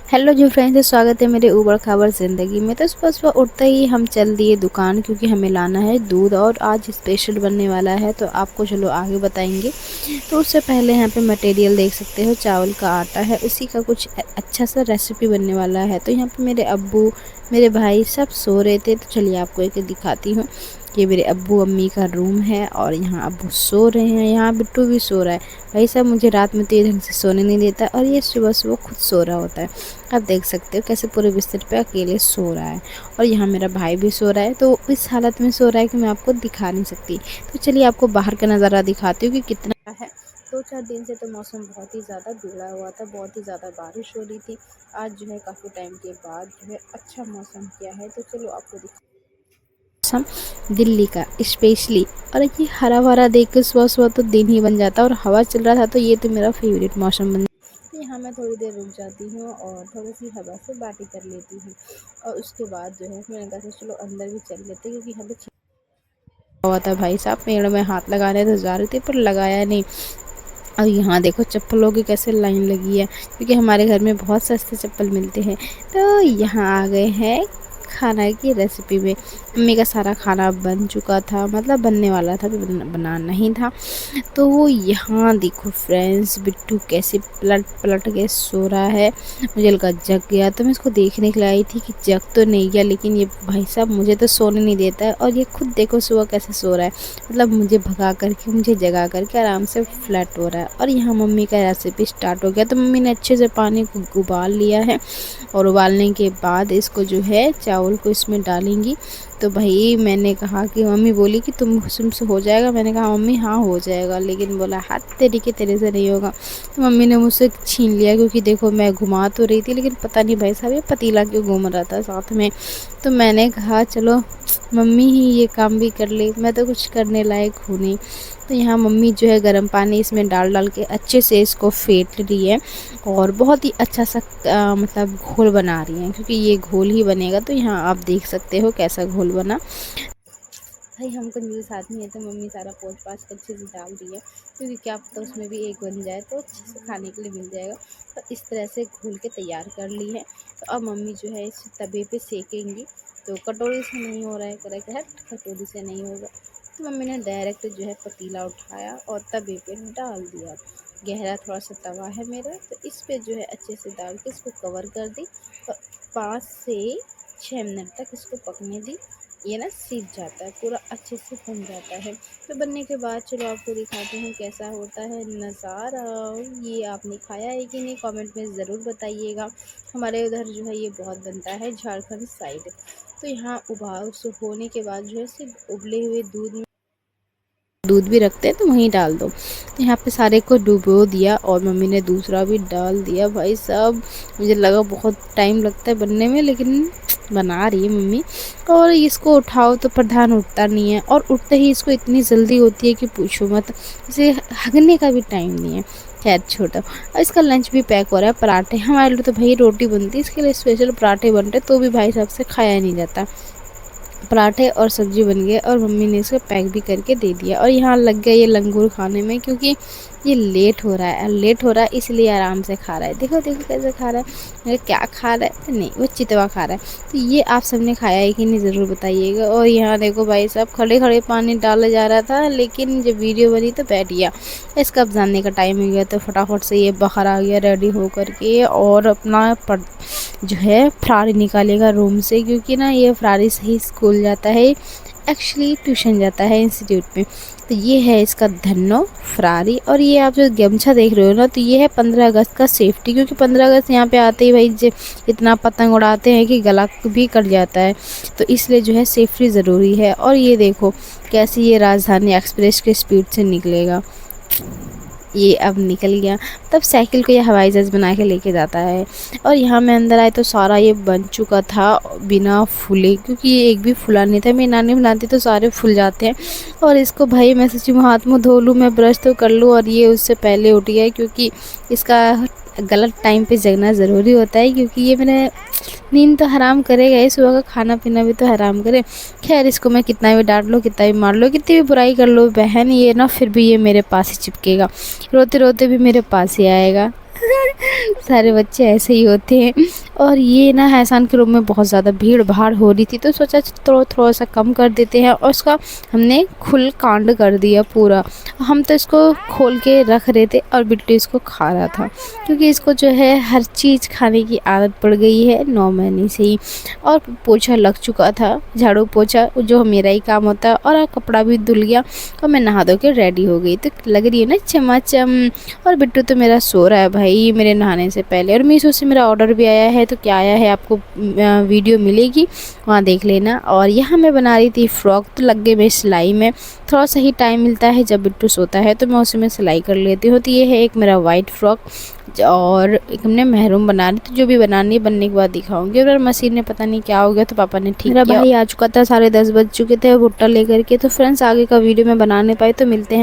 Hello जी friends, स्वागत है मेरे ऊबड़ खाबड़ ज़िंदगी में। तो सुबह सुबह उठते ही हम चल दिए दुकान, क्योंकि हमें लाना है दूध और आज स्पेशल बनने वाला है। तो आपको चलो आगे बताएंगे। तो उससे पहले यहाँ पे मटेरियल देख सकते हो, चावल का आटा है, उसी का कुछ अच्छा सा रेसिपी बनने वाला है। तो यहाँ पे मेरे अब्बू, मेरे भाई सब सो रहे थे। तो चलिए आपको एक दिखाती हूँ। ये मेरे अब्बू अम्मी का रूम है और यहाँ अब्बू सो रहे हैं, यहाँ बिट्टू भी सो रहा है। भाई साहब मुझे रात में तो ये ढंग से सोने नहीं देता और ये सुबह सुबह खुद सो रहा होता है। आप देख सकते हो कैसे पूरे बिस्तर पे अकेले सो रहा है। और यहाँ मेरा भाई भी सो रहा है, तो इस हालत में सो रहा है कि मैं आपको दिखा नहीं सकती। तो चलिए आपको बाहर का नज़ारा दिखाती हूँ कि कितना है। 2-4 दिन से तो मौसम बहुत ही ज़्यादा बिगड़ा हुआ था, बहुत ही ज़्यादा बारिश हो रही थी। आज जो है काफ़ी टाइम के बाद जो है अच्छा मौसम किया है। तो चलो आपको मौसम दिल्ली का स्पेशली, और ये हरा भरा देख के सुबह सुबह तो दिन ही बन जाता है। और हवा चल रहा था तो ये तो मेरा फेवरेट मौसम बन। यहाँ मैं थोड़ी देर रुक जाती हूँ और थोड़ी सी हवा से बातें कर लेती हूँ। और उसके बाद जो है मैंने कहा चलो अंदर भी चल लेते, क्योंकि हमें हुआ था। भाई साहब पेड़ में हाथ लगाने तो जा रहे थे पर लगाया नहीं। और यहाँ देखो चप्पलों की कैसे लाइन लगी है, क्योंकि हमारे घर में बहुत सस्ते चप्पल मिलते हैं। तो यहाँ आ गए हैं खाना की रेसिपी में। मम्मी का सारा खाना बन चुका था, मतलब बनने वाला था, बना नहीं था। तो वो यहाँ देखो फ्रेंड्स, बिट्टू कैसे पलट पलट के सो रहा है। मुझे लगा जग गया, तो मैं इसको देखने के लिए आई थी कि जग तो नहीं गया, लेकिन ये भाई साहब मुझे तो सोने नहीं देता है। और ये खुद देखो सुबह कैसे सो रहा है, मतलब मुझे भगा करके, मुझे जगा करके आराम से फ्लैट हो रहा है। और यहाँ मम्मी का रेसिपी स्टार्ट हो गया। तो मम्मी ने अच्छे से पानी को उबाल लिया है और उबालने के बाद इसको जो है चावल को इसमें डालेंगी। तो भाई मैंने कहा कि मम्मी बोली कि तुमसे हो जाएगा। मैंने कहा मम्मी हाँ हो जाएगा, लेकिन बोला हाथ तेरी के तेरे से नहीं होगा। तो मम्मी ने मुझसे छीन लिया, क्योंकि देखो मैं घुमा तो रही थी, लेकिन पता नहीं भाई साहब ये पतीला क्यों घूम रहा था साथ में। तो मैंने कहा चलो मम्मी ही ये काम भी कर ले, मैं तो कुछ करने लायक हूँ नहीं। तो यहाँ मम्मी जो है गर्म पानी इसमें डाल डाल के अच्छे से इसको फेंट रही है और बहुत ही अच्छा सा मतलब घोल बना रही हैं, क्योंकि ये घोल ही बनेगा। तो यहाँ आप देख सकते हो कैसा घोल बना। भाई हम कंजूस आदमी है, तो मम्मी सारा पोंछ पाछ के अच्छे से डाल दी है, क्योंकि क्या पता उसमें भी एक बन जाए तो अच्छे से खाने के लिए मिल जाएगा। तो इस तरह से घोल के तैयार कर ली है। तो अब मम्मी जो है इस तवे पे सेकेंगी। तो कटोरी से नहीं हो रहा है, करेक्ट है, कटोरी से नहीं होगा। तो मम्मी ने डायरेक्ट जो है पतीला उठाया और तवे पे डाल दिया। गहरा थोड़ा सा तवा है मेरा, तो इस पे जो है अच्छे से डाल के इसको कवर कर दी और 5 से 6 मिनट तक इसको पकने दी। ये ना सीज जाता है, पूरा अच्छे से बन जाता है। तो बनने के बाद चलो आपको दिखाती हूँ कैसा होता है नज़ारा। ये आपने खाया है कि नहीं, कमेंट में ज़रूर बताइएगा। हमारे उधर जो है ये बहुत बनता है, झारखंड साइड। तो यहाँ उबाल होने के बाद जो है सिर्फ उबले हुए दूध भी रखते हैं, तो वहीं डाल दो। तो यहाँ पे सारे को डुबो दिया और मम्मी ने दूसरा भी डाल दिया। भाई साहब मुझे लगा बहुत टाइम लगता है बनने में, लेकिन बना रही है मम्मी। और इसको उठाओ तो प्रधान उठता नहीं है, और उठते ही इसको इतनी जल्दी होती है कि पूछो मत। इसे हगने का भी टाइम नहीं है। खैर छोटा, और इसका लंच भी पैक हो रहा है। पराठे, हमारे लिए तो भाई रोटी बनती है, इसके लिए स्पेशल पराठे बनते, तो भी भाई साहब से खाया नहीं जाता। पराठे और सब्जी बन गए और मम्मी ने इसको पैक भी करके दे दिया। और यहाँ लग गया ये लंगूर खाने में, क्योंकि ये लेट हो रहा है, लेट हो रहा है इसलिए आराम से खा रहा है। देखो देखो कैसे खा रहा है। मेरे क्या खा रहा है, नहीं वो चितवा खा रहा है। तो ये आप सबने खाया है कि नहीं ज़रूर बताइएगा। और यहाँ देखो भाई साहब खड़े खड़े पानी डाला जा रहा था, लेकिन जब वीडियो बनी तो बैठ गया। इसका अब जानने का टाइम हो गया, तो फटाफट से ये बाहर आ गया रेडी हो करके, और अपना जो है फरारी निकालेगा रूम से, क्योंकि ना ये फरारी से ही स्कूल जाता है, एक्चुअली ट्यूशन जाता है इंस्टीट्यूट में। तो ये है इसका धन्नो फरारी। और ये आप जो गमछा देख रहे हो ना, तो ये है 15 अगस्त का सेफ्टी, क्योंकि 15 अगस्त यहाँ पे आते ही भाई इतना पतंग उड़ाते हैं कि गला भी कट जाता है। तो इसलिए जो है सेफ्टी ज़रूरी है। और ये देखो कैसे ये राजधानी एक्सप्रेस के स्पीड से निकलेगा। ये अब निकल गया, तब साइकिल को ये हवाई जहाज़ बना के लेके जाता है। और यहाँ मैं अंदर आए तो सारा ये बन चुका था बिना फूले, क्योंकि ये एक भी फूला नहीं था। मेरी नानी बनाती तो सारे फूल जाते हैं। और इसको भाई मैं सोची हाथ मुँह धो लूँ, मैं ब्रश तो कर लूँ, और ये उससे पहले उठ गया, क्योंकि इसका गलत टाइम पे जगना ज़रूरी होता है, क्योंकि ये मैंने नींद तो हराम करेगा ही, सुबह का खाना पीना भी तो हराम करे। खैर इसको मैं कितना भी डांट लो, कितना भी मार लो, कितनी भी बुराई कर लो बहन, ये ना फिर भी ये मेरे पास ही चिपकेगा, रोते रोते भी मेरे पास ही आएगा। सारे बच्चे ऐसे ही होते हैं। और ये ना एहसान के रूम में बहुत ज़्यादा भीड़ भाड़ हो रही थी, तो सोचा थोड़ा सा कम कर देते हैं, और उसका हमने खुल कांड कर दिया पूरा। हम तो इसको खोल के रख रहे थे और बिट्टू इसको खा रहा था, क्योंकि इसको जो है हर चीज़ खाने की आदत पड़ गई है 9 महीने से ही। और पोछा लग चुका था, झाड़ू पोछा जो मेरा ही काम होता है, और कपड़ा भी धुल गया और मैं नहा धो के रेडी हो गई, तो लग रही है ना चमाचम। और बिट्टू तो मेरा सो रहा है भाई मेरे नहाने से पहले। और मीशो से मेरा ऑर्डर भी आया है, तो क्या आया है आपको वीडियो मिलेगी, वहाँ देख लेना। और यहाँ मैं बना रही थी फ्रॉक, तो लग गई मैं सिलाई में। थोड़ा सा ही टाइम मिलता है जब बिट्टू सोता है, तो मैं उसी में सिलाई कर लेती हूँ। तो ये है एक मेरा वाइट फ्रॉक, और एक हमने महरून बना रही थी, जो भी बनानी है बनने के बाद दिखाऊंगी। और मशीन में पता नहीं क्या हो गया, तो पापा ने ठीक किया। मेरा भाई आ चुका था, 10:30 बज चुके थे भुट्टा लेकर के। तो फ्रेंड्स आगे का वीडियो में बना नहीं पाई, तो मिलते हैं।